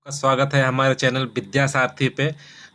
का स्वागत है हमारे चैनल विद्या सारथी पे।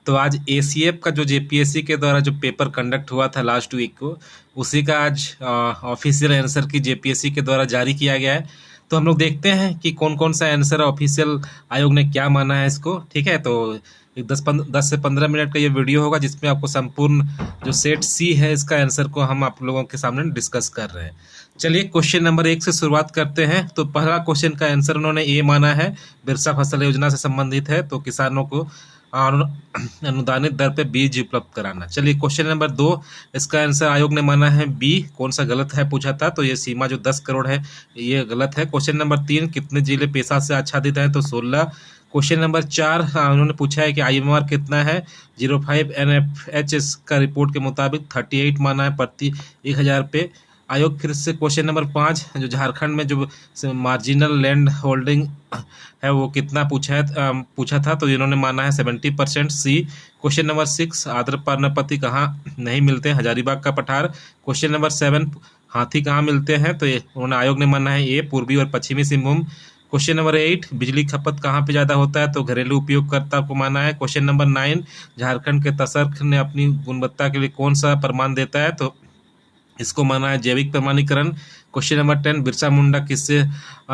तो आज एसीएफ का जो जेपीएससी के द्वारा जो पेपर कंडक्ट हुआ था लास्ट वीक को, उसी का आज ऑफिशियल आंसर की जेपीएससी के द्वारा जारी किया गया है। तो हम लोग देखते हैं कि कौन कौन सा आंसर ऑफिशियल आयोग ने क्या माना है इसको। ठीक है, तो एक 10 से 15 मिनट का ये वीडियो होगा जिसमें आपको संपूर्ण जो सेट सी है इसका आंसर को हम आप लोगों के सामने डिस्कस कर रहे हैं। चलिए क्वेश्चन नंबर 1 से शुरुआत करते हैं। तो पहला क्वेश्चन का आंसर उन्होंने ए माना है, बिरसा फसल योजना से संबंधित है, तो किसानों को अनुदानित दर पे बीज उपलब्ध कराना। चलिए क्वेश्चन नंबर 2, इसका आंसर आयोग ने माना है बी। कौन सा गलत है पूछा था, तो ये सीमा जो 10 करोड़ है ये गलत है। क्वेश्चन नंबर 3, कितने जिले पेशा से आच्छादित हैं, तो 16। क्वेश्चन नंबर 4, उन्होंने पूछा है कि आईएमआर कितना है, 05 एनएफएच का रिपोर्ट के मुताबिक 38 माना है प्रति 1000 पे। आयोग फिर से क्वेश्चन नंबर 5, जो झारखंड में जो मार्जिनल लैंड होल्डिंग है वो कितना पूछा था, तो इन्होंने माना है 70%। सी। क्वेश्चन नंबर 6, आर्द्र पर्णपति कहाँ नहीं मिलते, हजारीबाग का पठार। क्वेश्चन नंबर 7, हाथी कहाँ मिलते हैं, तो उन्होंने आयोग ने माना है ए, पूर्वी और पश्चिमी सिंहभूम। क्वेश्चन नंबर 8, बिजली खपत कहाँ पे ज़्यादा होता है, तो घरेलू उपयोगकर्ता को माना है। क्वेश्चन नंबर 9, झारखंड के तसर्क ने अपनी गुणवत्ता के लिए कौन सा प्रमाण देता है, तो इसको माना है जैविक प्रमाणीकरण। क्वेश्चन नंबर 10, बिरसा मुंडा किससे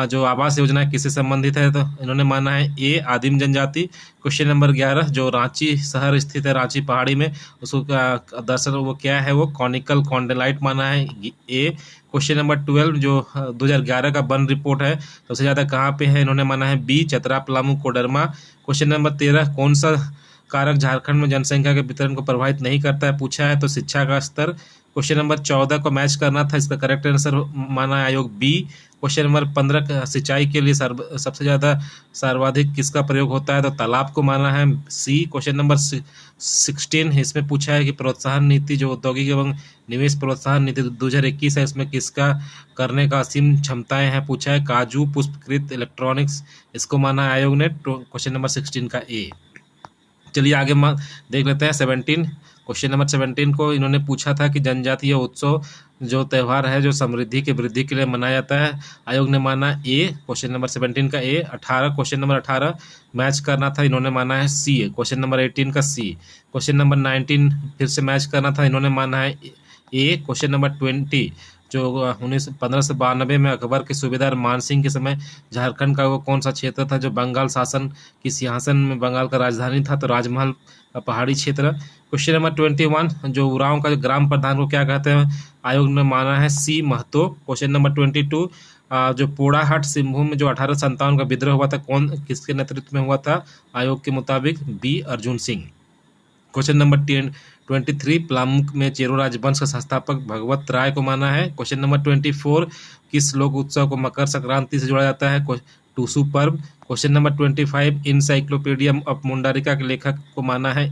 जो आवास योजना है किससे संबंधित है, तो इन्होंने माना है ए, आदिम जनजाति। क्वेश्चन नंबर 11, जो रांची शहर स्थित है रांची पहाड़ी में, उसको दरअसल वो क्या है, वो कॉनिकल कॉन्डेलाइट माना है ए। क्वेश्चन नंबर 12, जो 2011 का वन रिपोर्ट है सबसे ज़्यादा कहाँ पे है, इन्होंने माना है B, Chatra Palamu Koderma. Question number 13, कौन सा कारक झारखंड में जनसंख्या के वितरण को प्रभावित नहीं करता है पूछा है, तो शिक्षा का स्तर। क्वेश्चन नंबर 14 को मैच करना था, इसका करेक्ट आंसर माना आयोग बी। क्वेश्चन नंबर 15, सिंचाई के लिए सबसे ज़्यादा सर्वाधिक किसका प्रयोग होता है, तो तालाब को माना है सी। क्वेश्चन नंबर 16, इसमें पूछा है कि प्रोत्साहन नीति जो औद्योगिक एवं निवेश प्रोत्साहन नीति 2021 है, इसमें किसका करने का असीम क्षमताएं हैं पूछा है, काजू पुष्पकृत इलेक्ट्रॉनिक्स, इसको माना है आयोग ने। क्वेश्चन नंबर 16 का ए। चलिए आगे देख लेते हैं 17। क्वेश्चन नंबर 17 को इन्होंने पूछा था कि जनजातीय उत्सव जो त्यौहार है जो समृद्धि की वृद्धि के लिए मनाया जाता है, आयोग ने माना ए। क्वेश्चन नंबर 17 का ए। 18, क्वेश्चन नंबर 18 मैच करना था, इन्होंने माना है सी। क्वेश्चन नंबर 18 का सी। क्वेश्चन नंबर 19 फिर से मैच करना था, इन्होंने माना है ए। क्वेश्चन नंबर 20, जो 1592 में अकबर के सूबेदार मानसिंह के समय झारखंड का वो कौन सा क्षेत्र था जो बंगाल शासन की सिंहासन में बंगाल का राजधानी था, तो राजमहल का पहाड़ी क्षेत्र। क्वेश्चन नंबर 21, जो उरांव का ग्राम प्रधान को क्या कहते हैं, आयोग ने माना है सी, महतो। क्वेश्चन नंबर 22, जो पोड़ाहाट सिंहभूम में जो 1857 का विद्रोह हुआ था कौन किसके नेतृत्व में हुआ था, आयोग के मुताबिक B, Arjun Singh. Question number 23, Palamu में चेरो राजवंश का संस्थापक भगवत राय को माना है। क्वेश्चन नंबर 24, किस लोक उत्सव को मकर संक्रांति से जोड़ा जाता है, टूसू पर्व। Question number 25, encyclopaedia of Mundarica के लेखक को माना है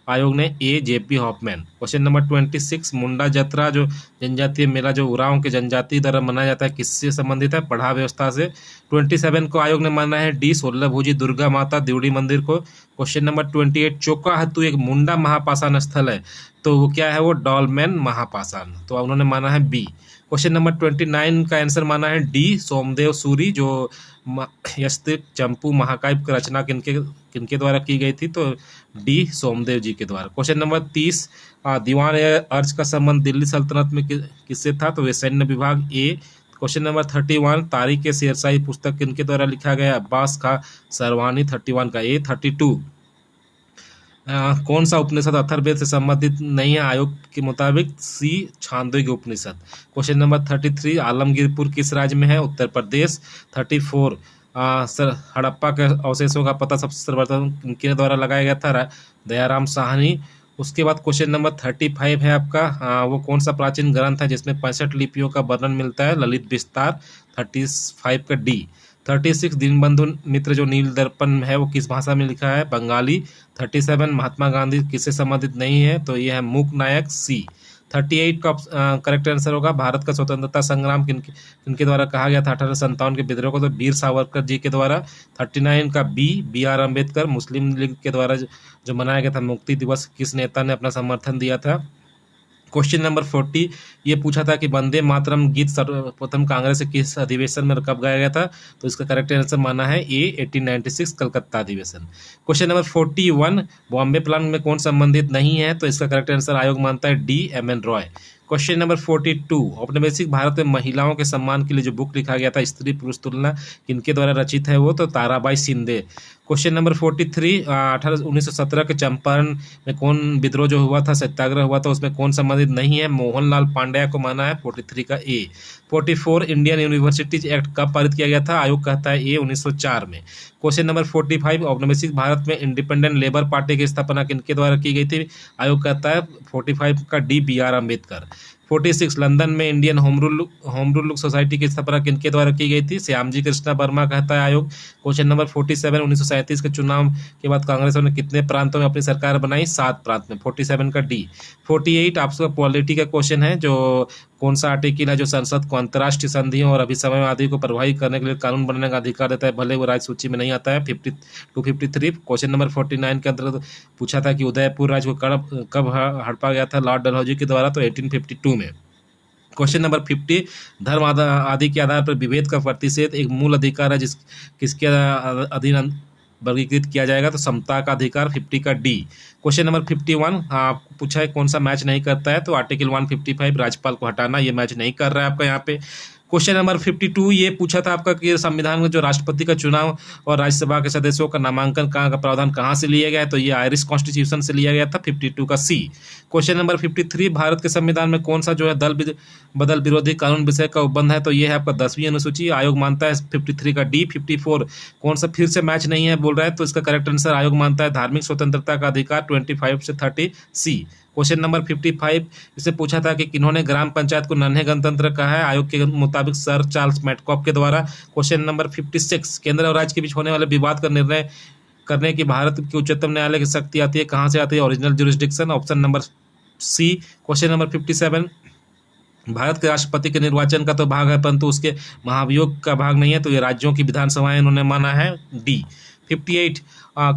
आयोग ने ए, जेपी हॉफमैन। क्वेश्चन नंबर 26, मुंडा जत्रा जो जनजातीय मेला जो उरांव के जनजाति द्वारा मनाया जाता है किससे संबंधित है, पढ़ा व्यवस्था से। 27 को आयोग ने माना है डी, 16 भुजी दुर्गा माता दिवड़ी मंदिर को। क्वेश्चन नंबर 28, चोकाहतू एक मुंडा महापाषाण स्थल है, तो वो क्या है, वो डॉलमेन महापाषाण, तो उन्होंने माना है बी। क्वेश्चन नंबर 29 का आंसर माना है डी, सोमदेव सूरी जो यस्तिक चंपू महाकाव्य की रचना किनके द्वारा की गई थी, तो डी, सोमदेव जी के द्वारा। क्वेश्चन नंबर 30, दीवान अर्ज का संबंध दिल्ली सल्तनत में किससे था, तो वे सैन्य विभाग ए। क्वेश्चन नंबर 31, तारीख के शेरशाही पुस्तक किनके द्वारा लिखा गया, अब्बास खां सरवानी, 31 का ए। 32, कौन सा उपनिषद अथर्ववेद से संबंधित नहीं है, आयोग के मुताबिक सी, छांदोग्य उपनिषद। क्वेश्चन नंबर 33, आलमगीरपुर किस राज्य में है, उत्तर प्रदेश। 34, हड़प्पा के अवशेषों का पता सबसे सर्वप्रथम किनके द्वारा लगाया गया था, दयाराम साहनी। उसके बाद क्वेश्चन नंबर 35 है आपका, वो कौन सा प्राचीन ग्रंथ है जिसमें 65 लिपियों का वर्णन मिलता है, ललित विस्तार। 35 का डी। 36, दीनबंधु मित्र जो नील दर्पण है वो किस भाषा में लिखा है, बंगाली। 37, महात्मा गांधी किससे संबंधित नहीं है, तो ये है मूक नायक, सी। 38 का करेक्ट आंसर होगा, भारत का स्वतंत्रता संग्राम किनके द्वारा कहा गया था 1857 के विद्रोह को, तो वीर सावरकर जी के द्वारा। 39 का बी, BR अम्बेडकर, मुस्लिम लीग के द्वारा जो मनाया गया था मुक्ति दिवस, किस नेता ने अपना समर्थन दिया था। क्वेश्चन नंबर 40 ये पूछा था कि वंदे मातरम गीत सर्वप्रथम कांग्रेस के किस अधिवेशन में कब गाया गया था, तो इसका करेक्ट आंसर माना है ए 1896 कलकत्ता अधिवेशन। क्वेश्चन नंबर 41 बॉम्बे प्लान में कौन संबंधित नहीं है, तो इसका करेक्ट आंसर आयोग मानता है D M N Roy. Question number 42 औपनिवेशिक भारत में महिलाओं के सम्मान के लिए जो बुक लिखा गया था स्त्री पुरुष तुलना किनके द्वारा रचित है वो, तो ताराबाई शिंदे। क्वेश्चन नंबर 43 1917 के चंपारण में कौन विद्रोह जो हुआ था, सत्याग्रह हुआ था, उसमें कौन संबंधित नहीं है, मोहनलाल पांड्या को माना है 43 का ए। 44 इंडियन यूनिवर्सिटीज एक्ट कब पारित किया गया था, आयोग कहता है ए 1904 में। क्वेश्चन नंबर 45 औपनिवेशिक भारत में इंडिपेंडेंट लेबर पार्टी की स्थापना किनके द्वारा की गई थी, आयोग कहता है 45 का D B R Ambedkar. 46 London में इंडियन होम रूल सोसाइटी की स्थापना किनके द्वारा की गई थी, श्यामजी कृष्णा वर्मा कहता है आयोग। क्वेश्चन नंबर 47 1937 के चुनाव के बाद कांग्रेस ने कितने प्रांतों में अपनी सरकार बनाई, 7 प्रांत में, 47 का डी। 48 आपका पॉलिटी का क्वेश्चन है, जो कौन सा आर्टिकल है जो संसद को अंतर्राष्ट्रीय संधियों और अभिसमय आदि को प्रभावित करने के लिए कानून बनाने का अधिकार देता है, भले वो राज्य सूची में नहीं आता है, 5253। क्वेश्चन नंबर 49 के अंतर्गत पूछा था कि उदयपुर राज्य को कब हड़पा गया था लॉर्ड डलहौजी के द्वारा, तो 1852 में। क्वेश्चन नंबर 50 धर्म आदि के आधार पर विभेद का प्रतिषेध एक मूल अधिकार है किसके अधीन वर्गीकृत किया जाएगा, तो समता का अधिकार, 50 का डी। क्वेश्चन नंबर 51 आपको पूछा है कौन सा मैच नहीं करता है, तो आर्टिकल 155 राज्यपाल को हटाना, ये मैच नहीं कर रहा है आपका यहाँ पे। क्वेश्चन नंबर 52 ये पूछा था आपका कि संविधान में जो राष्ट्रपति का चुनाव और राज्यसभा के सदस्यों का नामांकन का प्रावधान कहाँ से लिया गया है, तो ये आयरिश कॉन्स्टिट्यूशन से लिया गया था, 52 का सी। क्वेश्चन नंबर 53 भारत के संविधान में कौन सा जो है दल बदल विरोधी कानून विषय का उपबंध है, तो ये है आपका 10वीं अनुसूची, आयोग मानता है 53 का डी। 54 कौन सा फिर से मैच नहीं है बोल रहा है, तो इसका करेक्ट आंसर आयोग मानता है धार्मिक स्वतंत्रता का अधिकार, 25 से 30 सी। क्वेश्चन नंबर 55 इसे पूछा था कि किन्होंने ग्राम पंचायत को नन्हे गणतंत्र कहा है, आयोग के मुताबिक सर चार्ल्स मैटकॉफ के द्वारा। क्वेश्चन नंबर 56 केंद्र और राज्य के बीच होने वाले विवाद का निर्णय करने की भारत के उच्चतम न्यायालय की शक्ति आती है, कहाँ से आती है, original jurisdiction, option number C. Question number 57 भारत के राष्ट्रपति के निर्वाचन का तो भाग है परंतु उसके महाभियोग का भाग नहीं है, तो ये राज्यों की विधानसभाएं इन्होंने माना है, डी। 58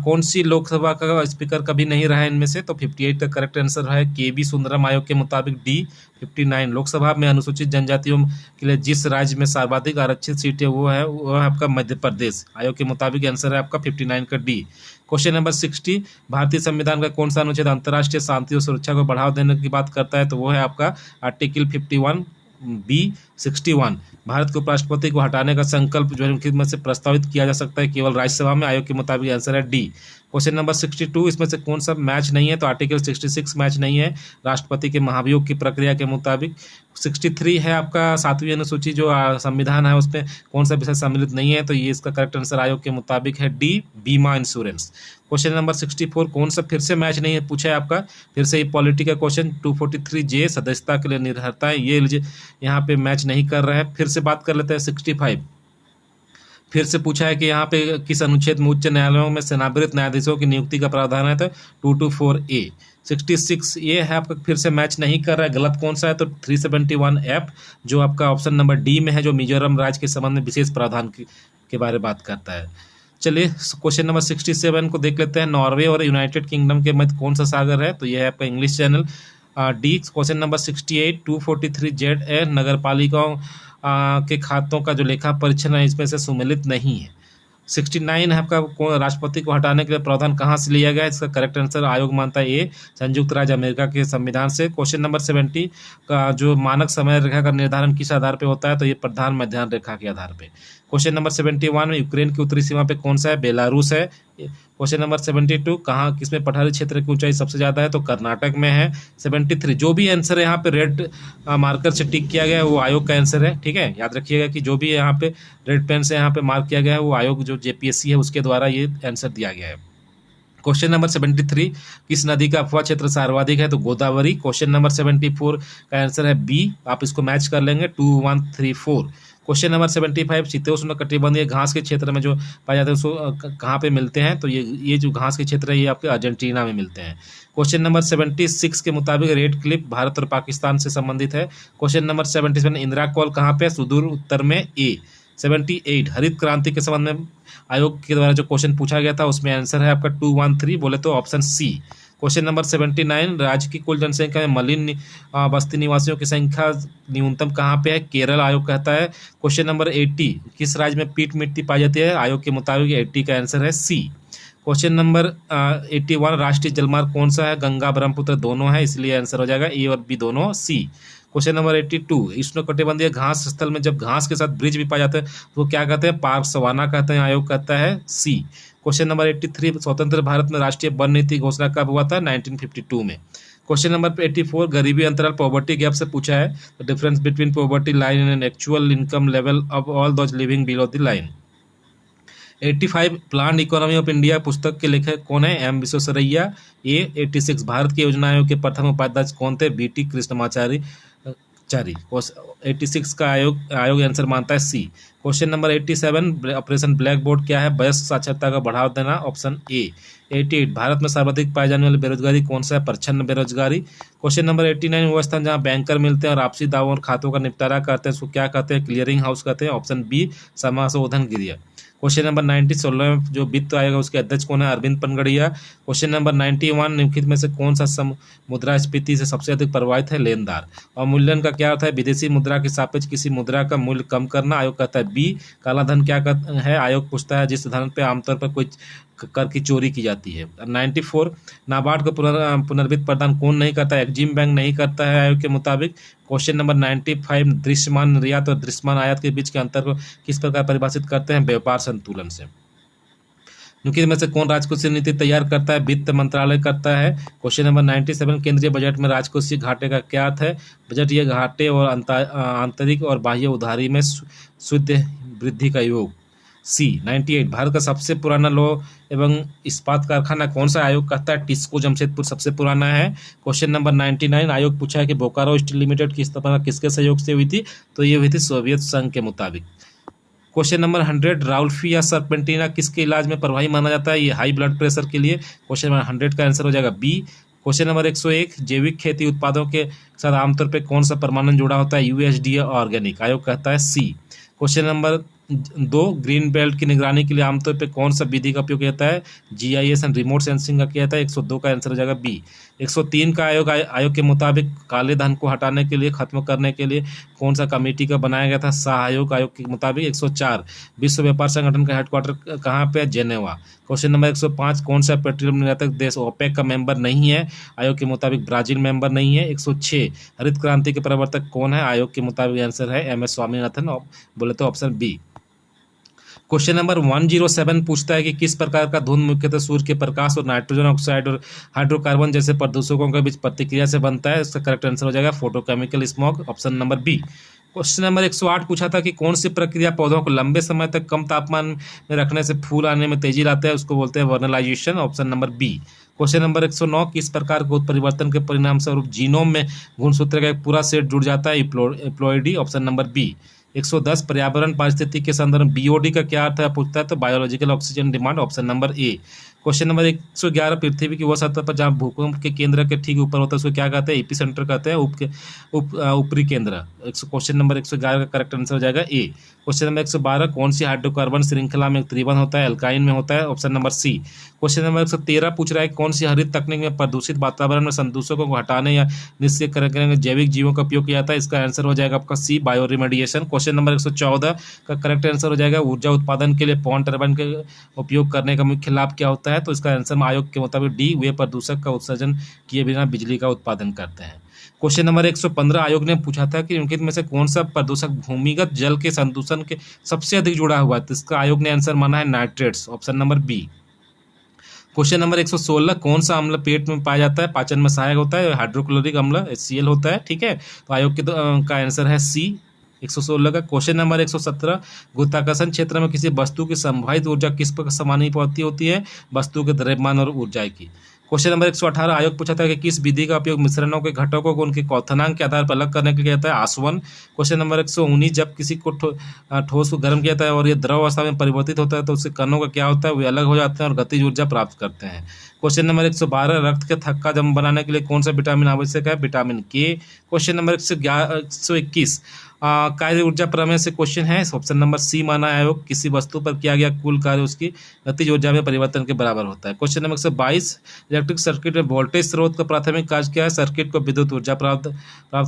कौन सी लोकसभा का स्पीकर कभी नहीं रहा इनमें से, तो 58 का करेक्ट आंसर है के बी सुंदरम, आयोग के मुताबिक डी। 59 लोकसभा में अनुसूचित जनजातियों के लिए जिस राज्य में सर्वाधिक आरक्षित सीटें वो है आपका मध्य प्रदेश, आयोग के मुताबिक आंसर है आपका 59 का डी। क्वेश्चन नंबर 60 भारतीय संविधान का कौन सा अनुच्छेद अंतर्राष्ट्रीय शांति और सुरक्षा को बढ़ावा देने की बात करता है, तो वो है आपका आर्टिकल 51 बी। 61 भारत के उपराष्ट्रपति को हटाने का संकल्प जो है से प्रस्तावित किया जा सकता है केवल राज्यसभा में, आयोग के मुताबिक आंसर है डी। क्वेश्चन नंबर 62 इसमें से कौन सा मैच नहीं है, तो आर्टिकल 66 मैच नहीं है राष्ट्रपति के महाभियोग की प्रक्रिया के मुताबिक। 63 है आपका 7वीं अनुसूची जो संविधान है उसमें कौन सा विषय सम्मिलित नहीं है, तो ये इसका करेक्ट आंसर आयोग के मुताबिक है डी, बीमा इंश्योरेंस। क्वेश्चन नंबर 64 कौन सा फिर से मैच नहीं है पूछा है आपका, फिर से ये पॉलिटी का क्वेश्चन। 243 जे सदस्यता के लिए निर्भरता है, ये यहाँ पे मैच नहीं कर रहा है। फिर से बात कर लेते हैं 65 फिर से पूछा है कि यहाँ पे किस अनुच्छेद में उच्च न्यायालयों में सेवानिवृत्त न्यायाधीशों की नियुक्ति का प्रावधान है, तो 224 ए। 66 ये है आपका फिर से मैच नहीं कर रहा है, गलत कौन सा है, तो 371 एफ जो आपका ऑप्शन नंबर डी में है, जो मिजोरम राज्य के संबंध में विशेष प्रावधान के बारे में बात करता है। चलिए क्वेश्चन नंबर 67 को देख लेते हैं, नॉर्वे और यूनाइटेड किंगडम के मध्य कौन सा सागर है, तो यह है आपका English channel, D. Question number 68 243 Z A नगर पालिकाओं के खातों का जो लेखा परीक्षण है इसमें से सुमेलित नहीं है। 69 है आपका राष्ट्रपति को हटाने के लिए प्रावधान कहाँ से लिया गया है, इसका करेक्ट आंसर आयोग मानता है ए, संयुक्त राज्य अमेरिका के संविधान से। क्वेश्चन नंबर 70 का जो मानक समय रेखा का निर्धारण किस आधार पे होता है, तो ये प्रधान मध्याह्न रेखा के आधार पे। क्वेश्चन नंबर 71 में यूक्रेन की उत्तरी सीमा पे कौन सा है, बेलारूस है। क्वेश्चन नंबर 72 कहाँ किसमें पठारी क्षेत्र की ऊंचाई सबसे ज़्यादा है, तो कर्नाटक में है। 73 जो भी आंसर है यहाँ पे रेड मार्कर से टिक किया गया है वो आयोग का आंसर है, ठीक है, याद रखिएगा कि जो भी यहाँ पे रेड पेन से यहाँ पे मार्क किया गया है वो आयोग जो जेपीएससी है उसके द्वारा ये आंसर दिया गया है। क्वेश्चन नंबर 73 किस नदी का अफवाह क्षेत्र सर्वाधिक है, तो गोदावरी। क्वेश्चन नंबर 74 का आंसर है बी, आप इसको मैच कर लेंगे 2 1 3 4। क्वेश्चन नंबर 75 शीतोष्ण कटिबंधीय घास के क्षेत्र में जो पाए जाते हैं उसको कहाँ पे मिलते हैं, तो ये जो घास के क्षेत्र है ये आपके अर्जेंटीना में मिलते हैं। क्वेश्चन नंबर 76 के मुताबिक रेड क्लिफ भारत और पाकिस्तान से संबंधित है। क्वेश्चन नंबर 77 इंदिरा कॉल कहाँ पे, सुदूर उत्तर में, ए। 78 हरित क्रांति के संबंध में आयोग के द्वारा जो क्वेश्चन पूछा गया था उसमें आंसर है आपका 213 बोले तो ऑप्शन सी। क्वेश्चन नंबर 79, राज्य की कुल जनसंख्या में मलिन बस्ती निवासियों की संख्या न्यूनतम कहाँ पे है? केरल, आयोग कहता है। क्वेश्चन नंबर 80, किस राज्य में पीट मिट्टी पाई जाती है? आयोग के मुताबिक 80 का आंसर है सी। क्वेश्चन नंबर 81, राष्ट्रीय जलमार्ग कौन सा है? गंगा ब्रह्मपुत्र दोनों है, इसलिए आंसर हो जाएगा ए और बी दोनों, सी। क्वेश्चन नंबर 82, उष्णकटिबंधीय घास स्थल में जब घास के साथ ब्रिज भी पाए जाते हैं तो क्या कहते हैं? पार्क सवाना कहते हैं, आयोग कहता है सी। क्वेश्चन नंबर 83, स्वतंत्र भारत में राष्ट्रीय वन नीति घोषणा कब हुआ था? 1952 में। क्वेश्चन नंबर 84, गरीबी अंतराल पॉवर्टी गैप से पूछा है, difference between poverty line and actual income level of all those living below the line. 85, plan economy of India पुस्तक के लेखक कौन है? एम विश्वेश्वरैया। ए 86, भारत के योजना आयोग के प्रथम उपाध्यक्ष कौन थे? बीटी कृष्णमाचारी चारी। 86 का आयोग आंसर मानता है C. Question number 87, operation blackboard क्या है? वयस्क साक्षरता का बढ़ावा देना, ऑप्शन ए। 88, भारत में सर्वाधिक पाए जाने वाली बेरोजगारी कौन सा है? प्रच्छन्न बेरोजगारी। क्वेश्चन नंबर 89, वो स्थान जहां बैंकर मिलते हैं और आपसी दावों और खातों का निपटारा करते हैं उसको क्या कहते हैं? क्लियरिंग हाउस कहते हैं, ऑप्शन बी समाशोधन गृह। क्वेश्चन नंबर 90, 16 जो वित्त आयोग है उसके अध्यक्ष कौन है? अरविंद पनगड़िया। क्वेश्चन नंबर 91, निम्नलिखित में से कौन सा मुद्रास्फीति से सबसे अधिक प्रभावित है? लेनदार। और मूल्यन का क्या होता है? विदेशी मुद्रा के सापेक्ष किसी मुद्रा का मूल्य कम करना, आयोग कहता है बी। काला धन क्या है? आयोग पूछता है जिस धन पे आमतौर पर कोई कर की चोरी की जाती है। 94, नाबार्ड को पुनर्वित्त प्रदान कौन नहीं करता है? एक्जिम बैंक नहीं करता है, आयोग के मुताबिक। क्वेश्चन नंबर 95, दृश्यमान निर्यात और दृश्यमान आयात के बीच के अंतर को किस प्रकार परिभाषित करते हैं? व्यापार संतुलन से। क्योंकि में से कौन राजकोषीय नीति तैयार करता है? वित्त मंत्रालय करता है। क्वेश्चन नंबर 97, केंद्रीय बजट में राजकोषीय घाटे का क्या अर्थ है? बजट ये घाटे और आंतरिक और बाह्य उधारी में शुद्ध वृद्धि का योग, सी। 98, भारत का सबसे पुराना लौह एवं इस्पात कारखाना कौन सा? आयोग कहता है टिस्को जमशेदपुर सबसे पुराना है। क्वेश्चन नंबर 99, आयोग पूछा है कि बोकारो स्टील लिमिटेड की स्थापना किसके सहयोग से हुई थी? तो ये हुई थी सोवियत संघ के मुताबिक। क्वेश्चन नंबर 100, राउल्फी या सर्पेंटिना किसके इलाज में प्रभावी माना जाता है? ये हाई ब्लड प्रेशर के लिए। क्वेश्चन नंबर 100 का आंसर हो जाएगा बी। क्वेश्चन नंबर 101, जैविक खेती उत्पादों के साथ आमतौर पर कौन सा प्रमाणन जुड़ा होता है? यूएसडीए ऑर्गेनिक, आयोग कहता है C. Question number 2, green belt की निगरानी के लिए आमतौर पे कौन सा विधि का उपयोग किया जाता है? जीआईएस एंड रिमोट सेंसिंग का किया जाता है, 102 का आंसर हो जाएगा बी। 103 का आयोग के मुताबिक काले धन को हटाने के लिए, खत्म करने के लिए कौन सा कमेटी का बनाया गया था? सहयोग, आयोग के मुताबिक। 104, विश्व व्यापार संगठन का हेडक्वार्टर कहाँ पे है? जेनेवा। क्वेश्चन नंबर 105, कौन सा पेट्रोलियम निर्यातक देश ओपेक का मेंबर नहीं है? आयोग के मुताबिक ब्राजील मेंबर नहीं है। 106, हरित क्रांति के प्रवर्तक कौन है? आयोग के मुताबिक आंसर है एम एस स्वामीनाथन, बोले तो ऑप्शन बी। क्वेश्चन नंबर 107 पूछता है कि किस प्रकार का धुंध मुख्यतः सूर्य के प्रकाश और नाइट्रोजन ऑक्साइड और हाइड्रोकार्बन जैसे प्रदूषकों के बीच प्रतिक्रिया से बनता है? इसका करेक्ट आंसर हो जाएगा photochemical smog, option number B. Question number 108 पूछा था कि कौन सी प्रक्रिया पौधों को लंबे समय तक कम तापमान में रखने से फूल आने में तेजी लाता है? उसको बोलते हैं vernalisation, option number B. Question number 109, किस प्रकार के उत्परिवर्तन के परिणाम स्वरूप जीनोम में गुणसूत्र का एक पूरा सेट जुड़ जाता है? इप्लॉइडी, ऑप्शन नंबर बी। 110, पर्यावरण पारिस्थितिकी के संदर्भ में बीओडी का क्या अर्थ है पूछता है? तो biological oxygen demand, option number A. Question number 111, पृथ्वी की वह सतह पर जहां भूकंप के केंद्र के ठीक ऊपर होता है उसको क्या कहते हैं? एपिसेंटर कहते हैं, ऊपरी केंद्र। क्वेश्चन नंबर 111 का करेक्ट आंसर हो जाएगा ए। क्वेश्चन नंबर 112, कौन सी हाइड्रोकार्बन श्रृंखला में त्रिबंध होता है? एल्काइन में होता है, option number C. Question number 113 पूछ रहा है कौन सी हरित तकनीक में प्रदूषित वातावरण में संदूषकों को हटाने या निष्क्रिय करने में जैविक जीवों का उपयोग किया जाता है? इसका आंसर हो जाएगा आपका सी, बायो रिमेडिएशन। क्वेश्चन नंबर 114 का करेक्ट आंसर हो जाएगा ऊर्जा उत्पादन के लिए पवन टर्बाइन का उपयोग करने का मुख्य लाभ क्या होता है? तो इसका आंसर आयोग के मुताबिक डी, वे प्रदूषक का उत्सर्जन किए बिना बिजली का उत्पादन करते हैं। क्वेश्चन नंबर 115, आयोग ने पूछा था कि निम्नलिखित में से कौन सा प्रदूषक भूमिगत जल के संदूषण के सबसे अधिक जुड़ा हुआ है? तो इसका आयोग ने आंसर माना है nitrates, option number B. Question number 116, कौन सा अम्ल पेट में पाया जाता है, पाचन में सहायक होता है? हाइड्रोक्लोरिक अम्ल HCl होता है, ठीक है। तो आयोग के का आंसर है सी 116 का। क्वेश्चन नंबर 117, गुरुत्वाकर्षण क्षेत्र में किसी वस्तु की संभावित ऊर्जा किस पर समानुपाती होती है? वस्तु के द्रव्यमान और ऊर्जा की। क्वेश्चन नंबर 118, आयोग पूछा था कि किस विधि का उपयोग मिश्रणों के घटकों को उनके क्वथनांक के आधार पर अलग करने के लिए किया जाता है? आसवन। क्वेश्चन नंबर 119, जब किसी को ठोस को गर्म किया जाता है और ये द्रव अवस्था में परिवर्तित होता है तो उसके कणों का क्या होता है? वे अलग हो जाते हैं और गतिज ऊर्जा प्राप्त करते हैं। क्वेश्चन नंबर 112, रक्त के थक्का जम बनाने के लिए कौन सा विटामिन आवश्यक है? विटामिन के। क्वेश्चन नंबर 121, कार्य ऊर्जा प्रमेय से क्वेश्चन है, ऑप्शन नंबर सी माना है आयोग, किसी वस्तु पर किया गया कुल कार्य उसकी गतिज ऊर्जा में परिवर्तन के बराबर होता है। क्वेश्चन नंबर 122, इलेक्ट्रिक सर्किट में वोल्टेज स्रोत का प्राथमिक कार्य क्या है? सर्किट को विद्युत ऊर्जा प्राप्त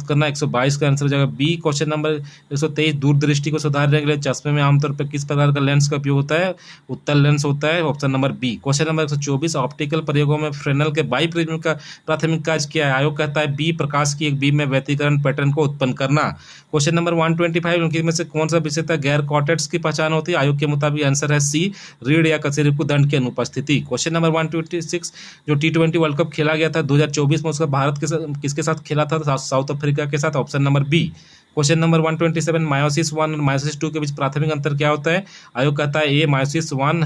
करना। 122 का आंसर हो जाएगा बी। क्वेश्चन नंबर 123, दूरदृष्टि को सुधारने के लिए चश्मे में आमतौर पर किस प्रकार का लेंस का उपयोग होता है? उत्तल लेंस होता है, option number B. Question number 124, optical प्रयोगों में फ्रेनेल के बाइप्रिज्म का प्राथमिक कार्य क्या है? आयोग कहता है बी, प्रकाश की एक बीम में व्यतिकरण पैटर्न को उत्पन्न करना। क्वेश्चन नंबर 125, उनकी में से कौन सा विशेषता गैर कॉटेट्स की पहचान होती है? आयोग के मुताबिक आंसर है सी, रीढ़ या कशेरुक को दंड की अनुपस्थिति। क्वेश्चन नंबर 126, जो T20 वर्ल्ड कप खेला गया था 2024 में, उसका भारत किसके साथ खेला था? साउथ अफ्रीका के साथ, option number B. Question number 127, meiosis 1 और मायोसिस 2 के बीच प्राथमिक अंतर क्या होता है? आयोग कहता है ए, मायोसिस 1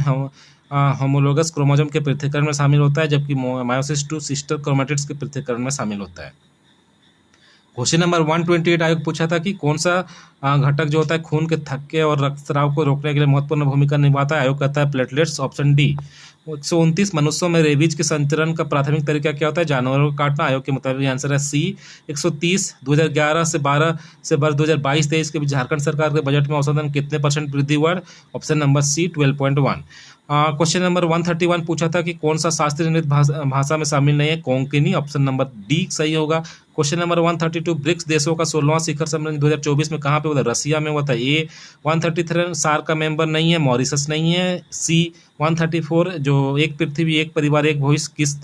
होमोलोगस क्रोमोसोम के पृथक्करण में शामिल होता है, जबकि मायोसिस 2 सिस्टर क्रोमेटिड्स के पृथक्करण में शामिल होता है। क्वेश्चन नंबर 128, आयोग पूछा था कि कौन सा घटक जो होता है खून के थक्के और रक्तस्राव को रोकने के लिए महत्वपूर्ण भूमिका निभाता है? आयोग कहता है प्लेटलेट्स, ऑप्शन डी। 129, मनुष्यों में रेबीज के संचरण का प्राथमिक तरीका क्या होता है? जानवरों को काटना। आयोग के मुताबिक आंसर है सी। 130, 2011 से 12 से वर्ष 2022-23 के बीच झारखंड सरकार के बजट में औसतन कितने % वृद्धि हुआ? Option number C, 12.1। Question number 131 पूछा था कि कौन सा शास्त्रीय नृत्य भाषा में शामिल नहीं है? कोंकणी, ऑप्शन नंबर डी सही होगा। क्वेश्चन नंबर 132, ब्रिक्स देशों का 16वां शिखर सम्मेलन 2024 में कहाँ पे हुआ था? रसिया में हुआ था। ए। 133, सार्क का मेंबर नहीं है, मॉरिशस नहीं है। सी। 134, जो एक पृथ्वी एक परिवार एक भविष्य किस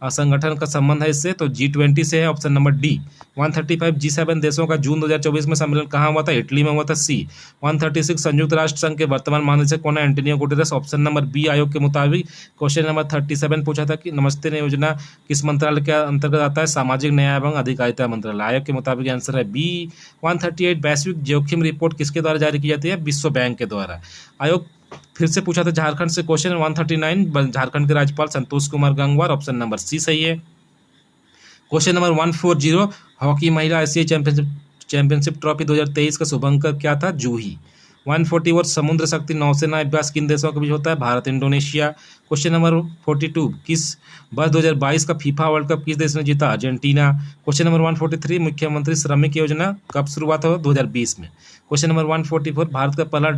संगठन का संबंध है इससे? तो G20 से है, ऑप्शन नंबर डी। 135, G7 देशों का जून 2024 में सम्मेलन कहाँ हुआ था? इटली में हुआ था। सी। 136, संयुक्त राष्ट्र संघ के वर्तमान महानिदेशक कौन है? Antonio Guterres, option number B आयोग के मुताबिक। क्वेश्चन नंबर 37 पूछा था कि नमस्ते योजना किस मंत्रालय के अंतर्गत आता है? सामाजिक न्याय एवं अधिकारिता मंत्रालय। आयोग के मुताबिक आंसर है बी। 138, वैश्विक जोखिम रिपोर्ट किसके द्वारा जारी की जाती है? विश्व बैंक के द्वारा। आयोग फिर से पूछा था झारखंड से क्वेश्चन 139, झारखंड के राज्यपाल Santosh Kumar Gangwar, option number C सही है। क्वेश्चन नंबर 140, हॉकी महिला एशियाई चैंपियनशिप ट्रॉफी 2023 का शुभंकर क्या था? जूही। 141, समुद्र शक्ति नौसेना अभ्यास किन देशों के बीच होता है? भारत इंडोनेशिया। क्वेश्चन नंबर 42, किस वर्ष 2022 का फीफा वर्ल्ड कप किस देश ने जीता? अर्जेंटीना। क्वेश्चन नंबर 143, मुख्यमंत्री श्रमिक योजना कब शुरुआत हुआ? 2020 में। क्वेश्चन नंबर 144, भारत का पहला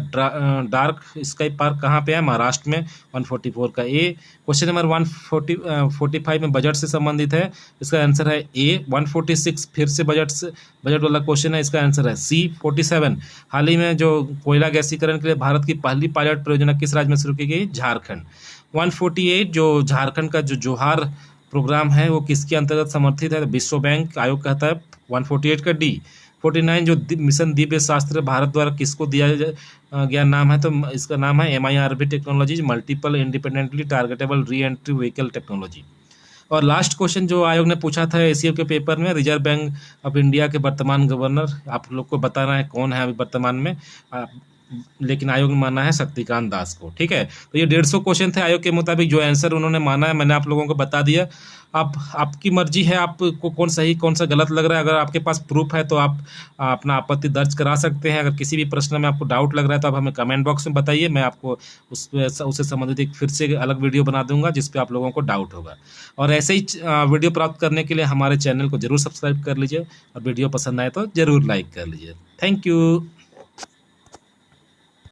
डार्क स्काई पार्क कहाँ पे है? महाराष्ट्र में। 144 का ए। क्वेश्चन नंबर 145 में बजट से संबंधित है, इसका आंसर है ए। 146, फिर से बजट वाला क्वेश्चन है, इसका आंसर है सी। 47, हाल ही में जो कोयला गैसीकरण के लिए भारत की पहली पायलट परियोजना किस राज्य में शुरू की गई? झारखंड। 148, जो झारखंड का जो जोहार प्रोग्राम है वो किसके अंतर्गत समर्थित है? विश्व बैंक। आयोग कहता है 148 का डी। 49, जो मिशन दिव्य शास्त्र भारत द्वारा किसको दिया गया नाम है? तो इसका नाम है MIRV technology, multiple independently targetable re entry vehicle technology. और लास्ट क्वेश्चन जो आयोग ने पूछा था एसीएफ के पेपर में, रिजर्व बैंक ऑफ इंडिया के वर्तमान गवर्नर, आप लोग को बताना है कौन है अभी वर्तमान में, लेकिन आयोग ने माना है शक्तिकांत दास को। ठीक है, तो ये 150 क्वेश्चन थे आयोग के मुताबिक, जो आंसर उन्होंने माना है मैंने आप लोगों को बता दिया। आपकी मर्जी है आपको कौन सही कौन सा गलत लग रहा है। अगर आपके पास प्रूफ है तो आप अपना आपत्ति दर्ज करा सकते हैं। अगर किसी भी प्रश्न में आपको डाउट लग रहा है तो आप हमें कमेंट बॉक्स में बताइए, मैं आपको उससे संबंधित एक फिर से अलग वीडियो बना दूंगा जिस पे आप लोगों को डाउट होगा। और ऐसे ही वीडियो प्राप्त करने के लिए हमारे चैनल को जरूर सब्सक्राइब कर लीजिए और वीडियो पसंद आए तो जरूर लाइक कर लीजिए। Thank you.